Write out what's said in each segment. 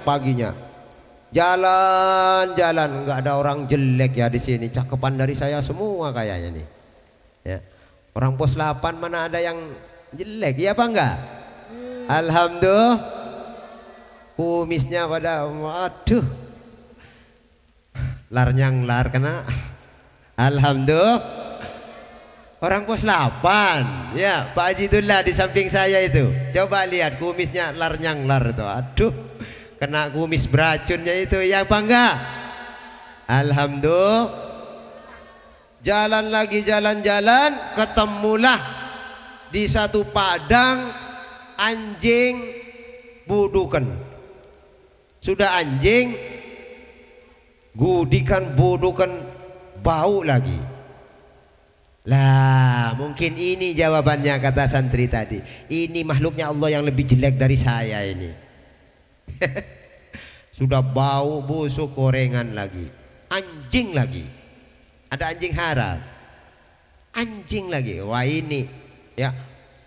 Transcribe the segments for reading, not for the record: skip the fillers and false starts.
paginya jalan-jalan, nggak ada orang jelek ya di sini, cakepan dari saya semua kayaknya nih ya. Orang pos 8 mana ada yang jelek ya apa enggak? Alhamdulillah. Kumisnya pada waduh larnyang lar kena. Alhamdulillah. Orang pos 8 ya, Pak Ajidullah di samping saya itu, coba lihat kumisnya larnyang lar itu, aduh kena kumis beracunnya itu ya apa enggak? Alhamdulillah. Jalan lagi jalan-jalan, ketemulah di satu padang anjing budukan. Sudah anjing gudikan budukan bau lagi. Lah mungkin ini jawabannya, kata santri tadi. Ini makhluknya Allah yang lebih jelek dari saya ini. Sudah bau busuk gorengan lagi, anjing lagi, ada anjing haram, anjing lagi. Wah ini ya,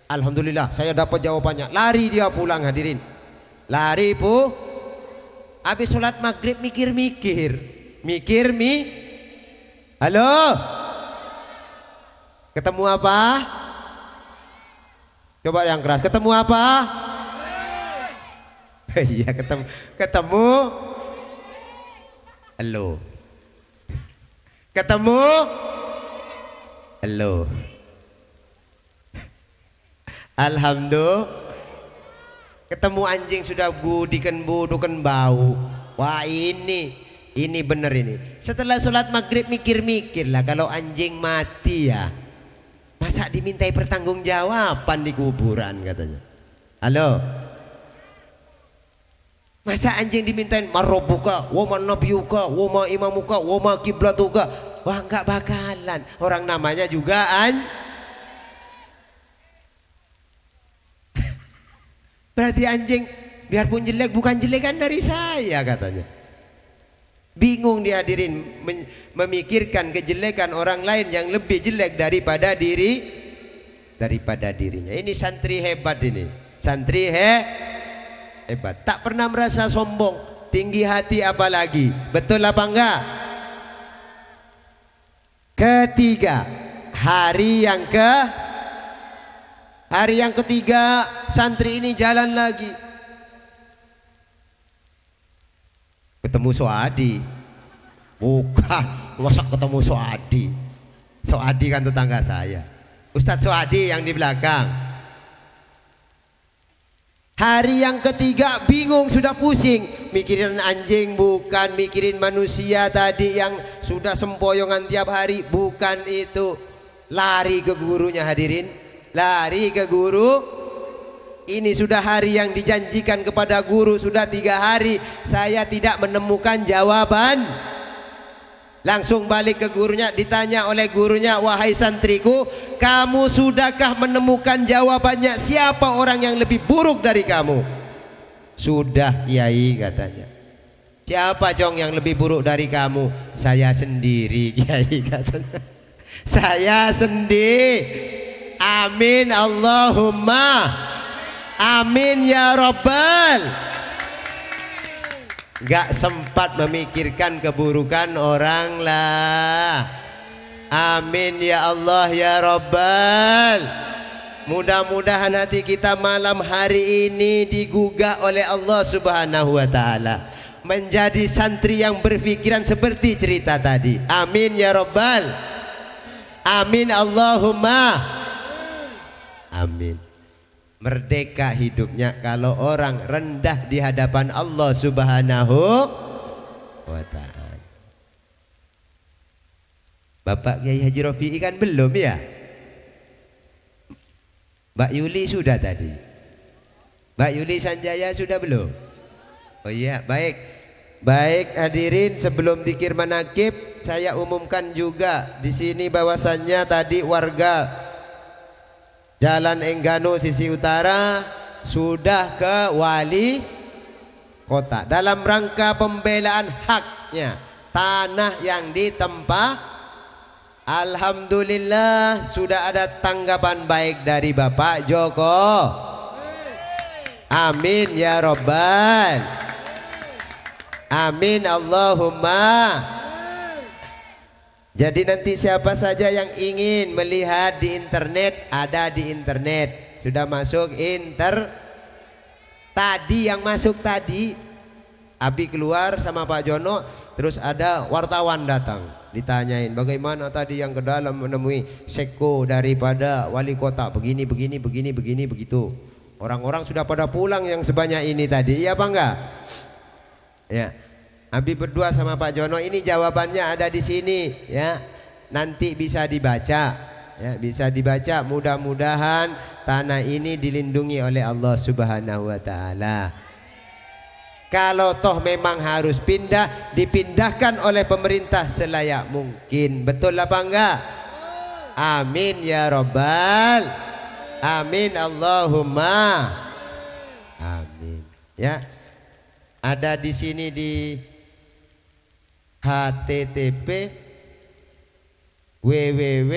alhamdulillah saya dapat jawabannya. Lari dia pulang hadirin, lari pu. Habis sholat maghrib mikir-mikir, halo, ketemu apa? Coba yang keras, ketemu apa? Iya ketemu halo, ketemu halo. Alhamdulillah, ketemu anjing sudah gudikan budukan bau. Wah ini bener ini. Setelah sholat maghrib mikir-mikir lah, kalau anjing mati ya masa dimintai pertanggungjawaban di kuburan katanya. Halo, masa anjing dimintain marobuka, wama nabiyuka, wama imamuka, wama kiblatuka. Wah nggak bakalan, orang namanya juga berarti anjing biarpun jelek bukan jelekan dari saya katanya. Bingung dihadirin memikirkan kejelekan orang lain yang lebih jelek daripada dirinya. Ini santri hebat ini, santri hebat, tak pernah merasa sombong, tinggi hati apalagi. Betul apa enggak? Ketiga, hari yang ketiga santri ini jalan lagi, ketemu Soadi. Bukan, masa ketemu Soadi? Soadi kan tetangga saya, Ustadz Soadi yang di belakang. Hari yang ketiga bingung, sudah pusing, mikirin anjing bukan, mikirin manusia tadi yang sudah sempoyongan tiap hari bukan itu. Lari ke gurunya hadirin, lari ke guru. Ini sudah hari yang dijanjikan kepada guru, sudah 3 hari saya tidak menemukan jawaban. Langsung balik ke gurunya, ditanya oleh gurunya, wahai santriku, kamu sudahkah menemukan jawabannya? Siapa orang yang lebih buruk dari kamu? Sudah Kiai katanya. Siapa Cong yang lebih buruk dari kamu? Saya sendiri Kiai katanya. Saya sendiri. Amin Allahumma amin ya Rabbal. Gak sempat memikirkan keburukan orang lah. Amin ya Allah ya Rabbal. Mudah-mudahan hati kita malam hari ini digugah oleh Allah Subhanahu wa ta'ala, menjadi santri yang berpikiran seperti cerita tadi. Amin ya Rabbal. Amin Allahumma amin. Merdeka hidupnya kalau orang rendah di hadapan Allah Subhanahu wa ta'ala. Bapak Kiai Haji Rofi'i kan belum ya? Mbak Yuli sudah tadi. Mbak Yuli Sanjaya sudah belum? Oh iya, baik. Baik hadirin, sebelum dzikir manaqib saya umumkan juga di sini bahwasannya tadi warga Jalan Enggano sisi utara sudah ke wali kota dalam rangka pembelaan haknya tanah yang ditempah. Alhamdulillah sudah ada tanggapan baik dari Bapak Joko. Amin ya Rabbal. Amin Allahumma. Jadi nanti siapa saja yang ingin melihat di internet, ada di internet. Sudah masuk tadi yang masuk tadi Abi keluar sama Pak Jono, terus ada wartawan datang, ditanyain bagaimana tadi yang ke dalam menemui seko daripada wali kota begini begitu. Orang-orang sudah pada pulang yang sebanyak ini tadi, iya apa enggak? Ya. Abi berdua sama Pak Jono, ini jawabannya ada di sini ya. Nanti bisa dibaca. Ya, bisa dibaca. Mudah-mudahan tanah ini dilindungi oleh Allah Subhanahu wa taala. Kalau toh memang harus pindah, dipindahkan oleh pemerintah selayak mungkin. Betul apa enggak? Amin ya Rabbal. Amin Allahumma. Amin. Ya. Ada di sini di HTTP www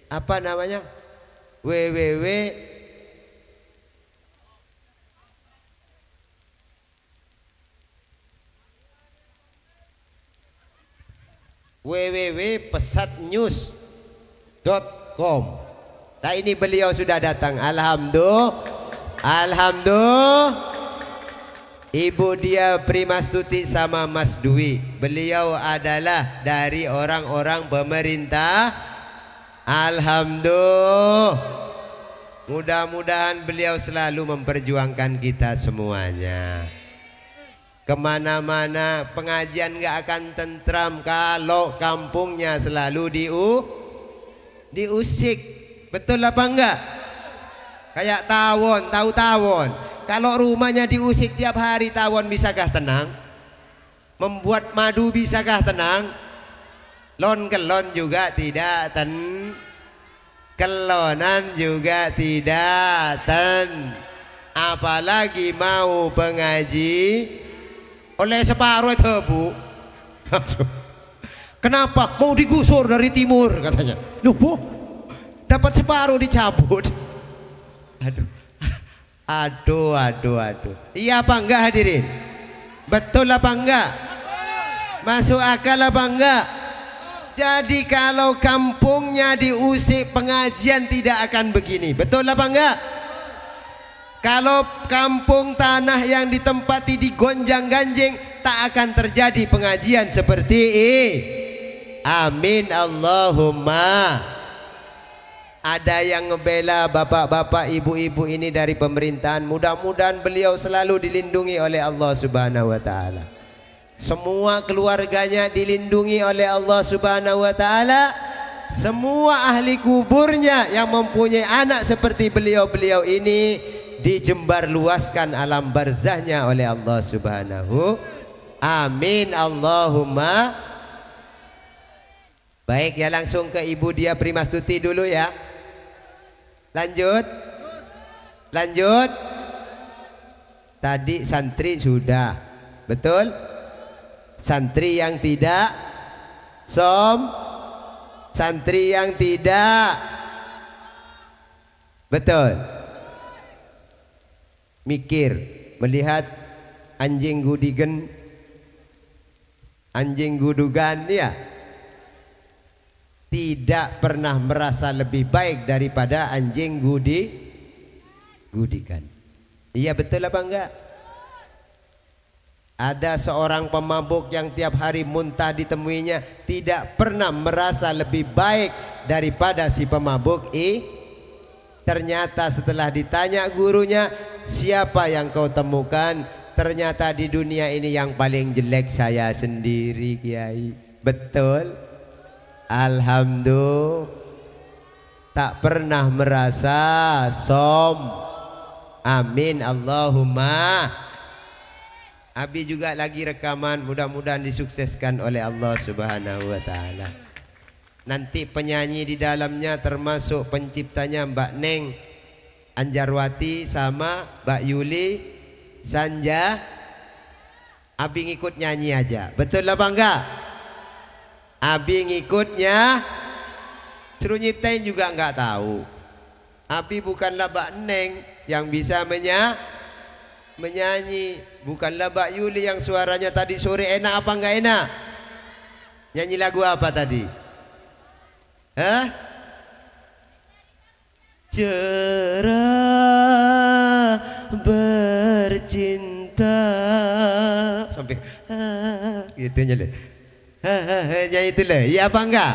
apa namanya? www www.pesatnews.com. Nah ini beliau sudah datang. Alhamdulillah. Ibu dia Primastuti sama Mas Dwi. Beliau adalah dari orang-orang pemerintah. Alhamdulillah. Mudah-mudahan beliau selalu memperjuangkan kita semuanya. Kemana-mana pengajian gak akan tentram kalau kampungnya selalu diusik. Betul apa enggak? Kayak tawon, tahu tawon. Kalau rumahnya diusik tiap hari, tawon bisakah tenang? Membuat madu bisakah tenang? Kelon juga tidak kelonan juga tidak apalagi mau pengaji oleh separuh itu bu. Kenapa mau digusur dari timur katanya? Loh bu, dapat separuh dicabut. Aduh. Iya apa enggak hadirin? Betul apa enggak? Masuk akal apa enggak? Jadi kalau kampungnya diusik, pengajian tidak akan begini. Betul apa enggak? Kalau kampung tanah yang ditempati digonjang-ganjing, tak akan terjadi pengajian seperti ini. Amin Allahumma. Ada yang ngebela bapak-bapak, ibu-ibu ini dari pemerintahan. Mudah-mudahan beliau selalu dilindungi oleh Allah Subhanahu wa taala. Semua keluarganya dilindungi oleh Allah Subhanahu wa taala. Semua ahli kuburnya yang mempunyai anak seperti beliau-beliau ini dijembar luaskan alam barzahnya oleh Allah Subhanahu. Amin Allahumma. Baik ya, langsung ke Ibu dia Primastuti dulu ya. Lanjut. Tadi santri sudah. Betul? Santri yang tidak santri yang tidak. Betul. Mikir, melihat anjing gudigen, anjing gudugan ya. Tidak pernah merasa lebih baik daripada anjing gudikan. Iya betul apa enggak? Ada seorang pemabuk yang tiap hari muntah ditemuinya, tidak pernah merasa lebih baik daripada si pemabuk Ternyata setelah ditanya gurunya, siapa yang kau temukan? Ternyata di dunia ini yang paling jelek saya sendiri, Kiai. Betul? Alhamdulillah. Tak pernah merasa Amin Allahumma. Abi juga lagi rekaman, mudah-mudahan disukseskan oleh Allah Subhanahu wa taala. Nanti penyanyi di dalamnya termasuk penciptanya Mbak Neng Anjarwati sama Mbak Yuli Sanja. Abi ngikut nyanyi aja. Betul apa enggak? Abi ngikutnya, suruh nyiptain juga enggak tahu. Abi bukanlah Mbak Neng yang bisa menyanyi. Bukanlah Mbak Yuli yang suaranya tadi sore enak apa enggak enak? Nyanyi lagu apa tadi? Hah? Cerah bercinta sampai gitu nyanyi. Nyanyi itu lah. Iya apa enggak?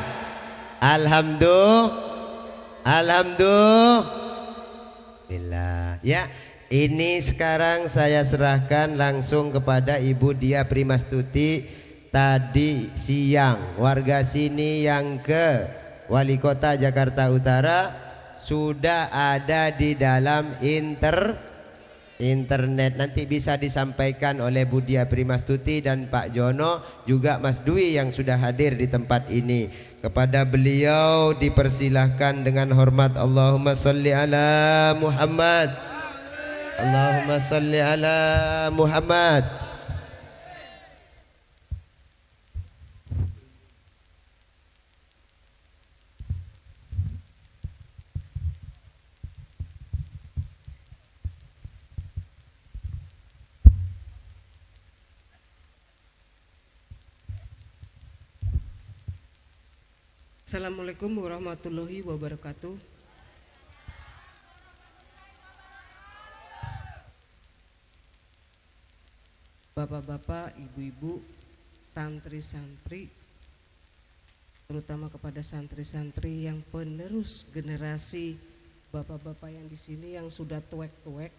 Alhamdulillah. Ya, ini sekarang saya serahkan langsung kepada Ibu Dia Primastuti. Tadi siang warga sini yang ke Wali Kota Jakarta Utara sudah ada di dalam internet. Nanti bisa disampaikan oleh Bu Dia Primastuti dan Pak Jono, juga Mas Dwi yang sudah hadir di tempat ini. Kepada beliau dipersilahkan dengan hormat. Allahumma salli ala Muhammad. Allahumma salli ala Muhammad. Assalamualaikum warahmatullahi wabarakatuh. Bapak-bapak, ibu-ibu, santri-santri, terutama kepada santri-santri yang penerus generasi bapak-bapak yang di sini yang sudah tuek-tuek,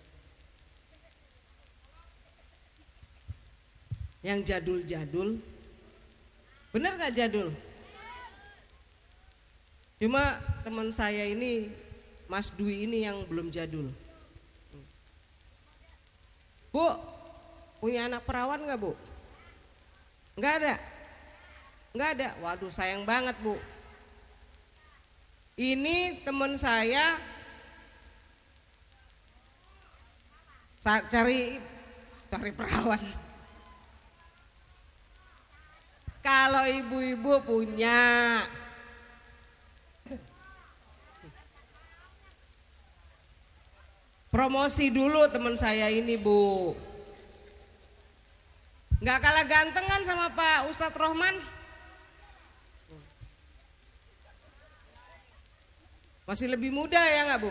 yang jadul-jadul. Benar nggak jadul? Cuma teman saya ini, Mas Dwi ini yang belum jadul. Bu, punya anak perawan nggak Bu? Nggak ada? Nggak ada? Waduh sayang banget Bu. Ini teman saya cari perawan. Kalau ibu-ibu punya, promosi dulu teman saya ini Bu. Nggak kalah ganteng kan sama Pak Ustadz Rohman? Masih lebih muda ya nggak Bu?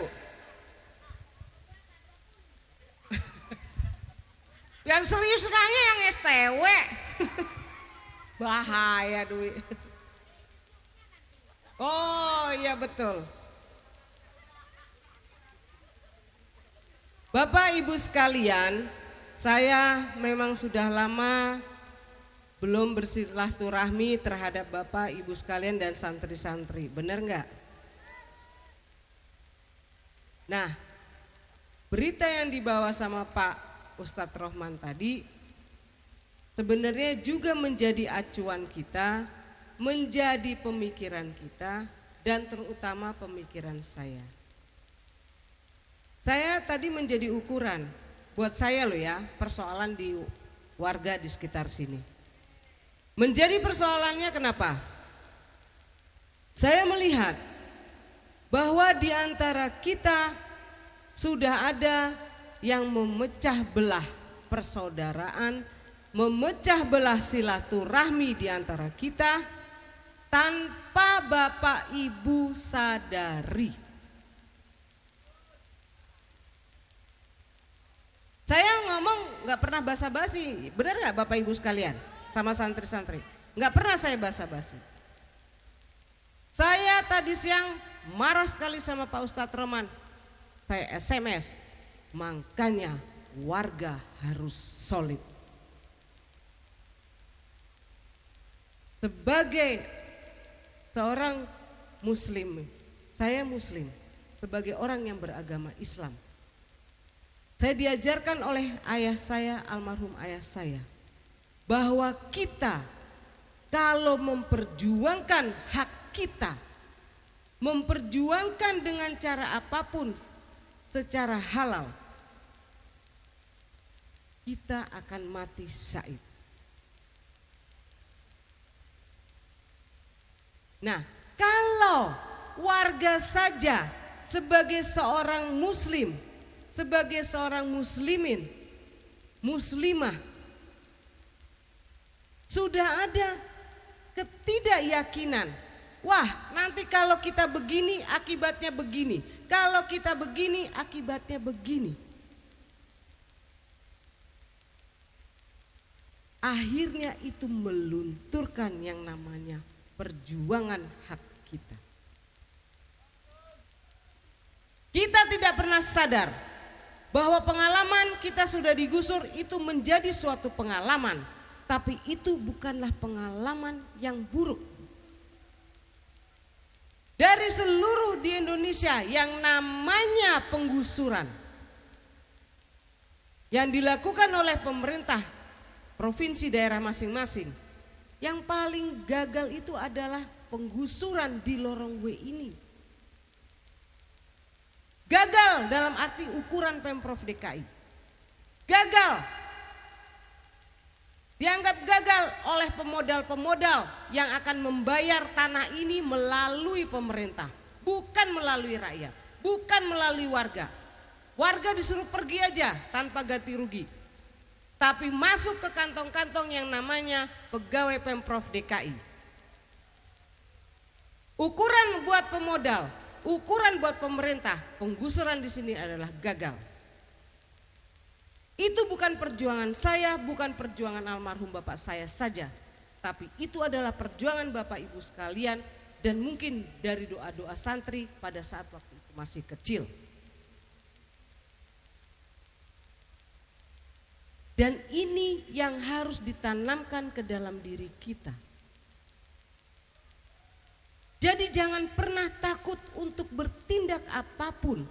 Yang serius nanya yang STW. Bahaya Dwi. Oh iya betul. Bapak Ibu sekalian, saya memang sudah lama belum bersilaturahmi terhadap Bapak Ibu sekalian dan santri-santri, benar nggak? Nah, berita yang dibawa sama Pak Ustadz Rohman tadi sebenarnya juga menjadi acuan kita, menjadi pemikiran kita, dan terutama pemikiran saya. Saya tadi menjadi ukuran buat saya loh ya, persoalan di warga di sekitar sini. Menjadi persoalannya kenapa? Saya melihat bahwa di antara kita sudah ada yang memecah belah persaudaraan, memecah belah silaturahmi di antara kita tanpa Bapak Ibu sadari. Saya ngomong nggak pernah basa-basi, benar nggak Bapak Ibu sekalian sama santri-santri? Nggak pernah saya basa-basi. Saya tadi siang marah sekali sama Pak Ustadz Roman. Saya SMS, makanya warga harus solid. Sebagai seorang muslim, saya muslim, sebagai orang yang beragama Islam, saya diajarkan oleh ayah saya, almarhum ayah saya, bahwa kita kalau memperjuangkan hak kita, memperjuangkan dengan cara apapun secara halal, kita akan mati syahid. Nah, kalau warga saja sebagai seorang muslim, sebagai seorang muslimin muslimah. Sudah ada ketidakyakinan. Wah, nanti kalau kita begini akibatnya begini. Kalau kita begini akibatnya begini. Akhirnya itu melunturkan yang namanya perjuangan hak kita. Kita tidak pernah sadar bahwa pengalaman kita sudah digusur itu menjadi suatu pengalaman, tapi itu bukanlah pengalaman yang buruk. Dari seluruh di Indonesia yang namanya penggusuran yang dilakukan oleh pemerintah provinsi daerah masing-masing, yang paling gagal itu adalah penggusuran di Lorong W ini. Gagal dalam arti ukuran Pemprov DKI. Gagal. Dianggap gagal oleh pemodal-pemodal yang akan membayar tanah ini melalui pemerintah, bukan melalui rakyat, bukan melalui warga. Warga disuruh pergi aja tanpa ganti rugi. Tapi masuk ke kantong-kantong yang namanya pegawai Pemprov DKI. Ukuran buat pemodal, ukuran buat pemerintah, penggusuran di sini adalah gagal. Itu bukan perjuangan saya, bukan perjuangan almarhum bapak saya saja, tapi itu adalah perjuangan Bapak Ibu sekalian dan mungkin dari doa-doa santri pada saat waktu itu masih kecil. Dan ini yang harus ditanamkan ke dalam diri kita. Jadi jangan pernah takut untuk bertindak apapun,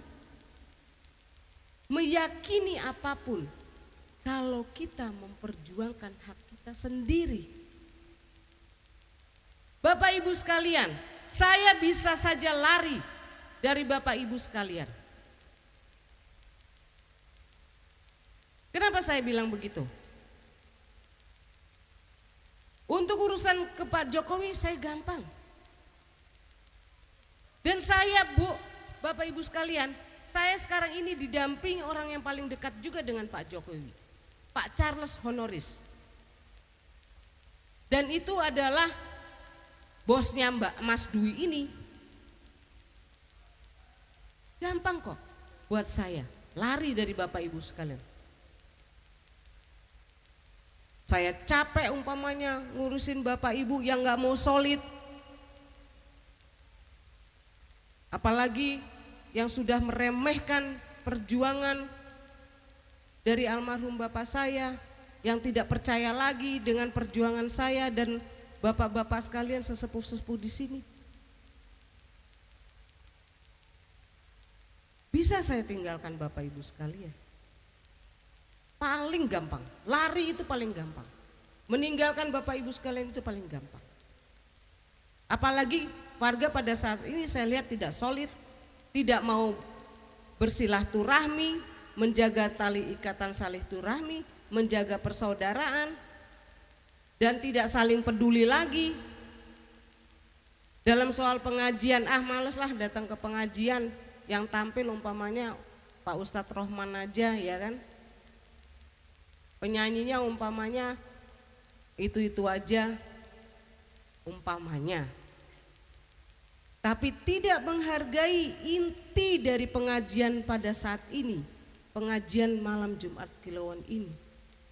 meyakini apapun, kalau kita memperjuangkan hak kita sendiri. Bapak Ibu sekalian, saya bisa saja lari dari Bapak Ibu sekalian. Kenapa saya bilang begitu? Untuk urusan ke Pak Jokowi saya gampang. Dan saya, Bu, Bapak Ibu sekalian, saya sekarang ini didampingi orang yang paling dekat juga dengan Pak Jokowi, Pak Charles Honoris. Dan itu adalah bosnya Mbak Mas Dwi ini. Gampang kok buat saya lari dari Bapak Ibu sekalian. Saya capek umpamanya ngurusin Bapak Ibu yang gak mau solid. Apalagi yang sudah meremehkan perjuangan dari almarhum bapak saya, yang tidak percaya lagi dengan perjuangan saya dan bapak-bapak sekalian sesepuh-sesepuh di sini. Bisa saya tinggalkan Bapak Ibu sekalian. Paling gampang, lari itu paling gampang. Meninggalkan Bapak Ibu sekalian itu paling gampang. Apalagi warga pada saat ini saya lihat tidak solid, tidak mau bersilaturahmi, menjaga tali ikatan silaturahmi, menjaga persaudaraan, dan tidak saling peduli lagi. Dalam soal pengajian, males lah datang ke pengajian, yang tampil umpamanya Pak Ustadz Rohman aja, ya kan. Penyanyinya umpamanya itu aja umpamanya. Tapi tidak menghargai inti dari pengajian pada saat ini, pengajian malam Jumat Kilauan ini.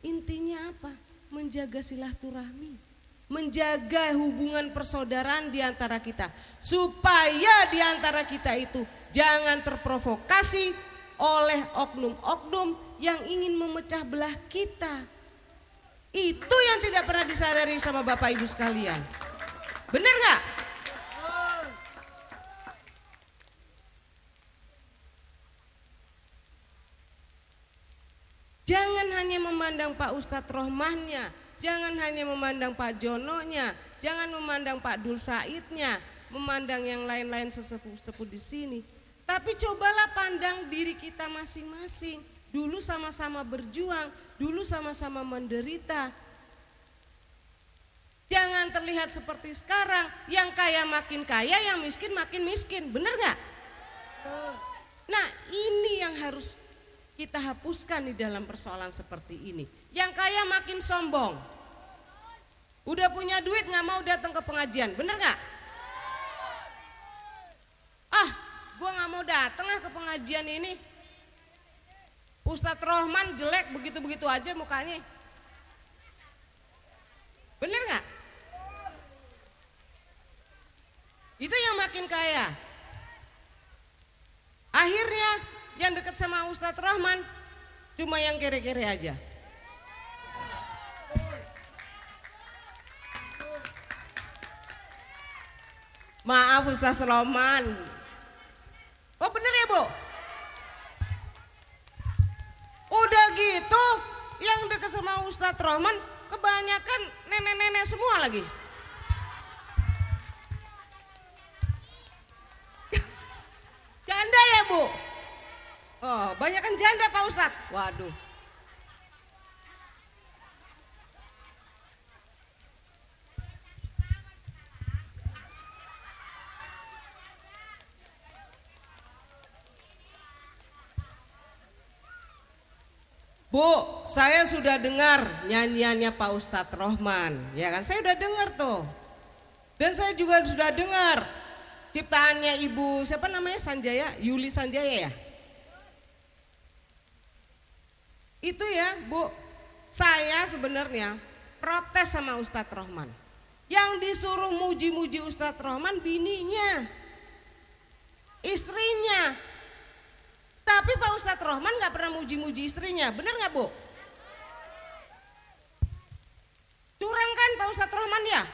Intinya apa? Menjaga silaturahmi, menjaga hubungan persaudaraan di antara kita, supaya di antara kita itu jangan terprovokasi oleh oknum-oknum yang ingin memecah belah kita. Itu yang tidak pernah disadari sama Bapak Ibu sekalian. Benar gak? Jangan hanya memandang Pak Ustadz Rohmannya, jangan hanya memandang Pak Jononya, jangan memandang Pak Dul Saidnya, memandang yang lain-lain sesepuh-sepuh di sini. Tapi cobalah pandang diri kita masing-masing. Dulu sama-sama berjuang, dulu sama-sama menderita. Jangan terlihat seperti sekarang, yang kaya makin kaya, yang miskin makin miskin, bener gak? Nah, ini yang harus kita hapuskan di dalam persoalan seperti ini. Yang kaya makin sombong. Udah punya duit nggak mau datang ke pengajian, bener nggak? Ah, gua nggak mau datang ke pengajian ini. Ustadz Rohman jelek begitu-begitu aja mukanya. Bener nggak? Itu yang makin kaya. Akhirnya yang dekat sama Ustadz Rohman cuma yang kere-kere aja. Maaf Ustadz Rohman. Oh bener ya Bu? Udah gitu yang dekat sama Ustadz Rohman kebanyakan nenek-nenek semua lagi. Janda ya Bu? Oh banyakan janda Pak Ustadz. Waduh. Bu, saya sudah dengar nyanyiannya Pak Ustadz Rohman, ya kan? Saya udah dengar tuh. Dan saya juga sudah dengar ciptaannya Ibu siapa namanya Sanjaya, Yuli Sanjaya ya. Itu ya, Bu. Saya sebenarnya protes sama Ustadz Rohman. Yang disuruh muji-muji Ustadz Rohman bininya, istrinya. Tapi Pak Ustadz Rohman gak pernah muji-muji istrinya, bener gak Bu? Curang kan Pak Ustadz Rohman ya?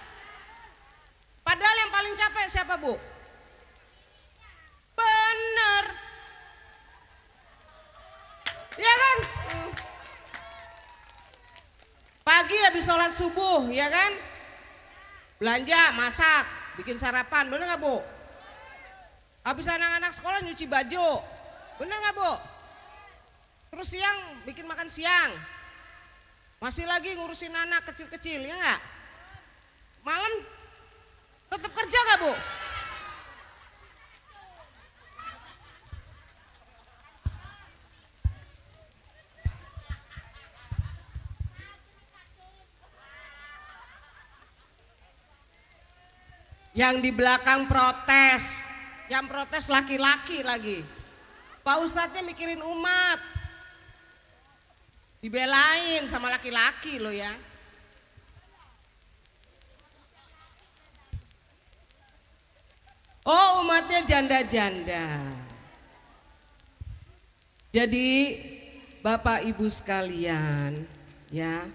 Padahal yang paling capek siapa Bu? Bener. Ya kan? Pagi habis sholat subuh ya kan? Belanja, masak, bikin sarapan, bener gak Bu? Habis anak-anak sekolah nyuci baju, bener gak Bu? Terus siang bikin makan siang. Masih lagi ngurusin anak kecil-kecil ya gak? Malam tetap kerja gak Bu? Yang di belakang protes. Yang protes laki-laki lagi. Pak Ustadznya mikirin umat, dibelain sama laki-laki loh ya. Oh umatnya janda-janda. Jadi Bapak Ibu sekalian ya,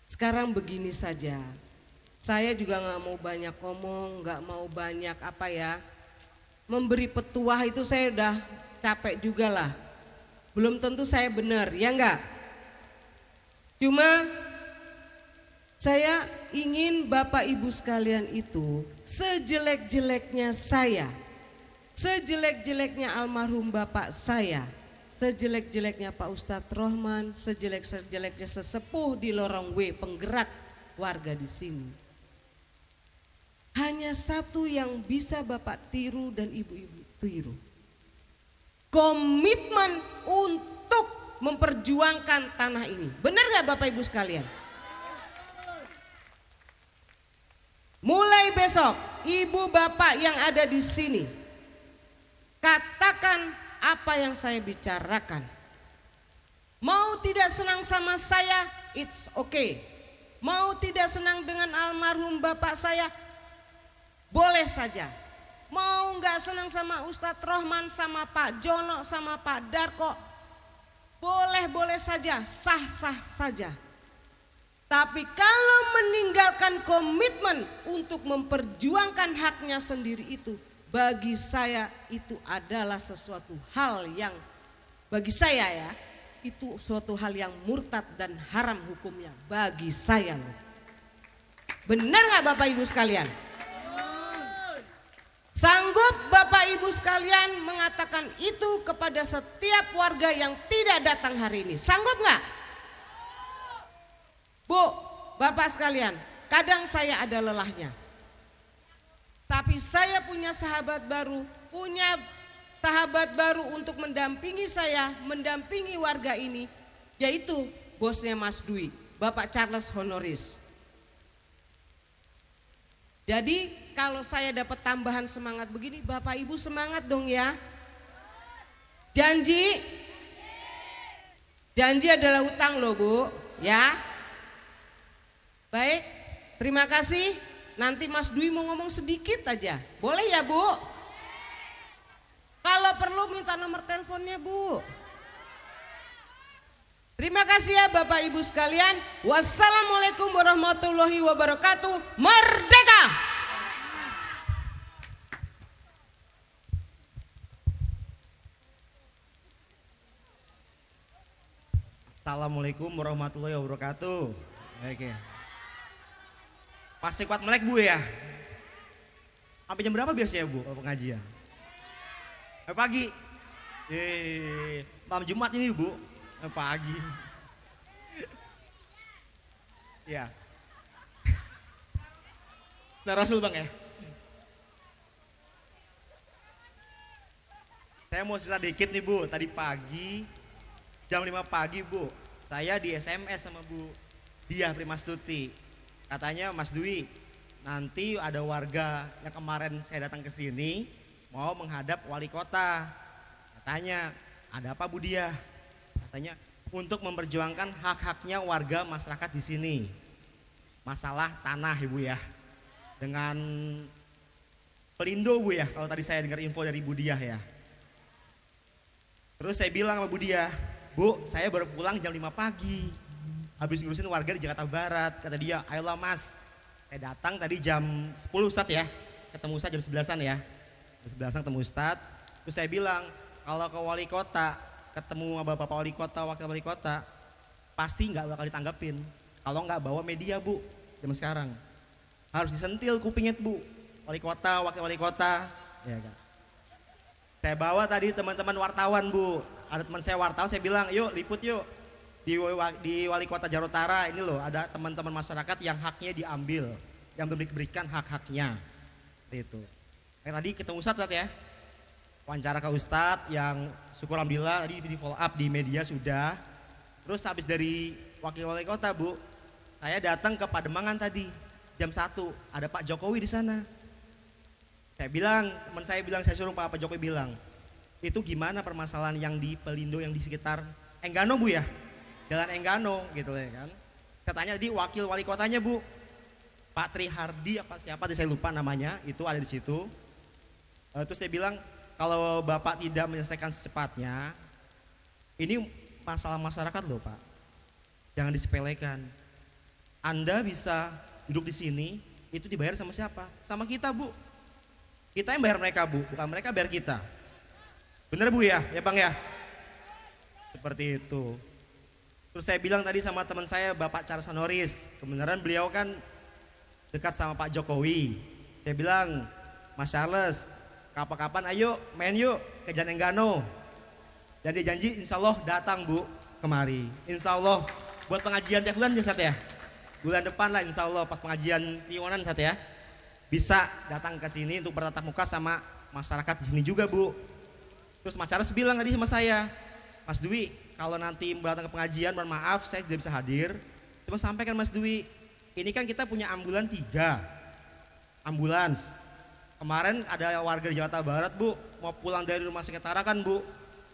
sekarang begini saja. Saya juga gak mau banyak ngomong, gak mau banyak apa ya, memberi petuah itu saya udah capek juga lah. Belum tentu saya benar, ya enggak? Cuma saya ingin Bapak Ibu sekalian itu sejelek-jeleknya saya, sejelek-jeleknya almarhum Bapak saya, sejelek-jeleknya Pak Ustadz Rohman, sejelek-jeleknya sesepuh di Lorong W penggerak warga di sini. Hanya satu yang bisa Bapak tiru dan Ibu-ibu tiru. Komitmen untuk memperjuangkan tanah ini. Benar gak Bapak Ibu sekalian? Mulai besok, Ibu Bapak yang ada di sini, katakan apa yang saya bicarakan. Mau tidak senang sama saya, it's okay. Mau tidak senang dengan almarhum Bapak saya, boleh saja. Mau nggak senang sama Ustadz Rohman, sama Pak Jono, sama Pak Darko, boleh-boleh saja, sah-sah saja. Tapi kalau meninggalkan komitmen untuk memperjuangkan haknya sendiri itu, bagi saya itu adalah sesuatu hal yang, bagi saya ya, itu suatu hal yang murtad dan haram hukumnya bagi saya loh. Benar nggak Bapak Ibu sekalian? Sanggup Bapak Ibu sekalian mengatakan itu kepada setiap warga yang tidak datang hari ini? Sanggup nggak? Bu, Bapak sekalian, kadang saya ada lelahnya. Tapi saya punya sahabat baru, punya sahabat baru untuk mendampingi saya, mendampingi warga ini, yaitu bosnya Mas Dwi, Bapak Charles Honoris. Jadi kalau saya dapat tambahan semangat begini, Bapak Ibu semangat dong ya. Janji? Janji adalah hutang loh Bu, ya. Baik, terima kasih. Nanti Mas Dwi mau ngomong sedikit aja, boleh ya Bu? Kalau perlu minta nomor teleponnya Bu. Terima kasih ya Bapak Ibu sekalian. Wassalamualaikum warahmatullahi wabarakatuh. Merdeka! Assalamualaikum warahmatullahi wabarakatuh. Oke. Masih kuat melek Bu ya? Sampai jam berapa biasanya Bu pengajian? Pagi. Malam Jumat ini Bu. Pagi. Ya. Nah Rasul Bang ya. Saya mau cerita dikit nih Bu. Tadi pagi jam 5 pagi Bu, saya di SMS sama Bu Diah Primastuti. Katanya Mas Dwi, nanti ada warga yang kemarin saya datang ke sini mau menghadap wali kota. Katanya, ada apa Bu Diah? Katanya untuk memperjuangkan hak-haknya warga masyarakat di sini. Masalah tanah Ibu ya. Dengan Pelindo Bu ya, kalau tadi saya dengar info dari Bu Diah ya. Terus saya bilang sama Bu Diah, Bu, saya baru pulang jam 5 pagi. Habis ngurusin warga di Jakarta Barat. Kata dia, ayolah Mas. Saya datang tadi jam 10 Ustadz ya. Ketemu Ustadz jam 11-an ya. Jam 11-an ketemu Ustadz. Terus saya bilang, kalau ke wali kota, ketemu sama bapak wali kota, wakil wali kota, pasti nggak bakal ditanggapin. Kalau nggak bawa media Bu, zaman sekarang. Harus disentil kupingnya Bu. Wali kota, wakil wali kota. Ya kan. Saya bawa tadi teman-teman wartawan Bu. Ada teman saya wartawan, saya bilang yuk liput yuk di wali kota Jakarta Utara ini loh, ada teman-teman masyarakat yang haknya diambil, yang belum diberikan hak-haknya. Seperti itu. Tadi ketemu Ustadz ya, wawancara ke Ustadz yang syukur alhamdulillah tadi di follow up di media sudah. Terus habis dari wakil wali kota Bu, saya datang ke Pademangan tadi jam 1, ada Pak Jokowi di sana. Saya bilang, teman saya bilang, saya suruh Pak Jokowi bilang, itu gimana permasalahan yang di Pelindo yang di sekitar Enggano Bu ya, Jalan Enggano gitu ya kan. Saya tanya di wakil wali kotanya Bu, Pak Tri Hardi apa siapa saya lupa namanya, itu ada di situ. Terus saya bilang kalau Bapak tidak menyelesaikan secepatnya, ini masalah masyarakat loh Pak, jangan disepelekan. Anda bisa duduk di sini, itu dibayar sama siapa? Sama kita Bu. Kita yang bayar mereka Bu, bukan mereka bayar kita. Bener Bu ya Bang ya? Seperti itu. Terus saya bilang tadi sama teman saya Bapak Charles Honoris, kebenaran beliau kan dekat sama Pak Jokowi. Saya bilang, Mas Charles, kapan-kapan ayo main yuk ke Jalan Enggano. Dan dia janji insya Allah datang Bu kemari. Insya Allah buat pengajian tiap bulan ya Sat ya? Bulan depan lah insya Allah pas pengajian Tionan Sat ya. Bisa datang ke sini untuk bertatap muka sama masyarakat di sini juga Bu. Terus Mas Charles bilang tadi sama saya, Mas Dwi, kalau nanti datang ke pengajian, mohon maaf saya tidak bisa hadir. Cuma sampaikan Mas Dwi, ini kan kita punya ambulan 3, ambulans. Kemarin ada warga di Jakarta Barat Bu, mau pulang dari rumah sakit Tara kan Bu,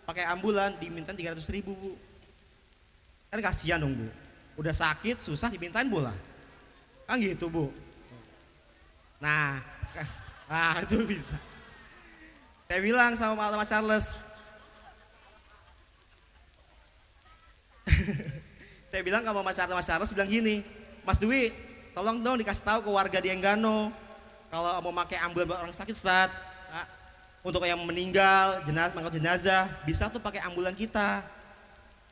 pakai ambulan dimintain 300.000 Bu. Kan kasihan dong Bu, udah sakit susah dimintain bola, kan gitu Bu. Nah itu bisa. Saya bilang sama Mas Charles, saya bilang sama Mas Charles bilang gini, Mas Dwi, tolong dong dikasih tahu ke warga di Enggano, kalau mau pakai ambulan buat orang sakit Ustadz, untuk yang meninggal, mengangkut jenazah, bisa tuh pakai ambulan kita,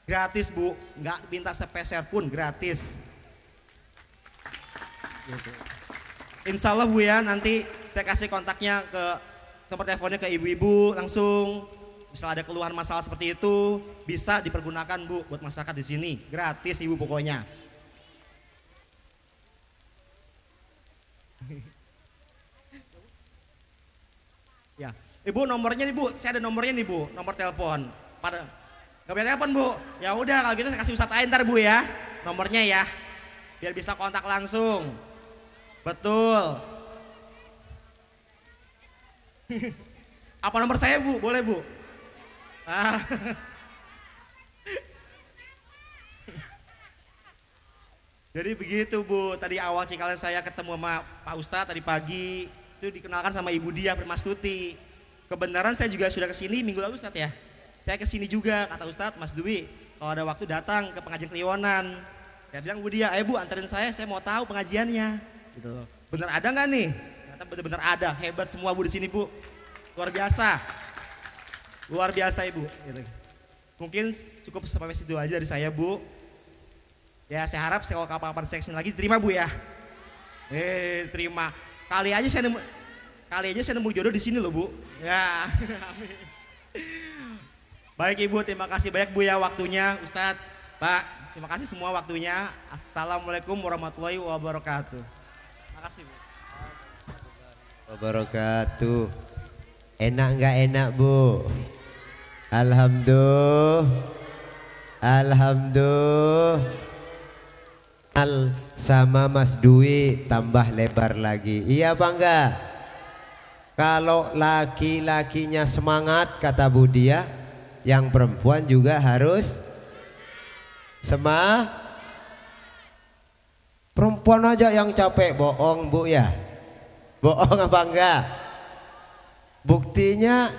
gratis Bu, nggak minta sepeser pun, gratis. Gitu. Insya Allah Bu ya, nanti saya kasih kontaknya ke nomor teleponnya ke ibu-ibu langsung. Misal ada keluhan masalah seperti itu, bisa dipergunakan Bu buat masyarakat di sini, gratis Ibu pokoknya. Ya, Ibu nomornya nih Bu, saya ada nomornya nih Bu, nomor telepon. Pada nggak punya telepon Bu, ya udah kalau gitu saya kasih Ustadz aja ntar Bu ya, nomornya ya, biar bisa kontak langsung. Betul. Apa nomor saya Bu? Boleh Bu? Ah. Jadi begitu Bu, tadi awal cikal saya ketemu sama Pak Ustadz tadi pagi, itu dikenalkan sama Ibu Diah Primastuti. Kebenaran saya juga sudah kesini minggu lalu Ustadz ya. Saya kesini juga, kata Ustadz, Mas Dwi, kalau ada waktu datang ke pengajian Kliwonan. Saya bilang Bu Diah, Bu anterin saya mau tahu pengajiannya. Gitu. Bener ada nggak nih? Ternyata bener-bener ada, hebat semua Bu di sini Bu. Luar biasa. Luar biasa Ibu. Gitu. Mungkin cukup sampai situ aja dari saya Bu. Ya saya harap kalau kapan-kapan saya kesini lagi terima Bu ya. Terima. Kali aja saya nemu jodoh di sini loh Bu. Ya. Amin. Baik Ibu, terima kasih banyak Bu ya waktunya. Ustadz, Pak, terima kasih semua waktunya. Assalamualaikum warahmatullahi wabarakatuh. Terima kasih Bu. Wabarakatuh. Enak nggak enak Bu? Alhamdulillah. Alhamdulillah. Sama Mas Dwi tambah lebar lagi. Iya apa enggak? Kalau laki-lakinya semangat kata Bu Diah, yang perempuan juga harus perempuan aja yang capek bohong Bu ya. Bohong apa enggak? Buktinya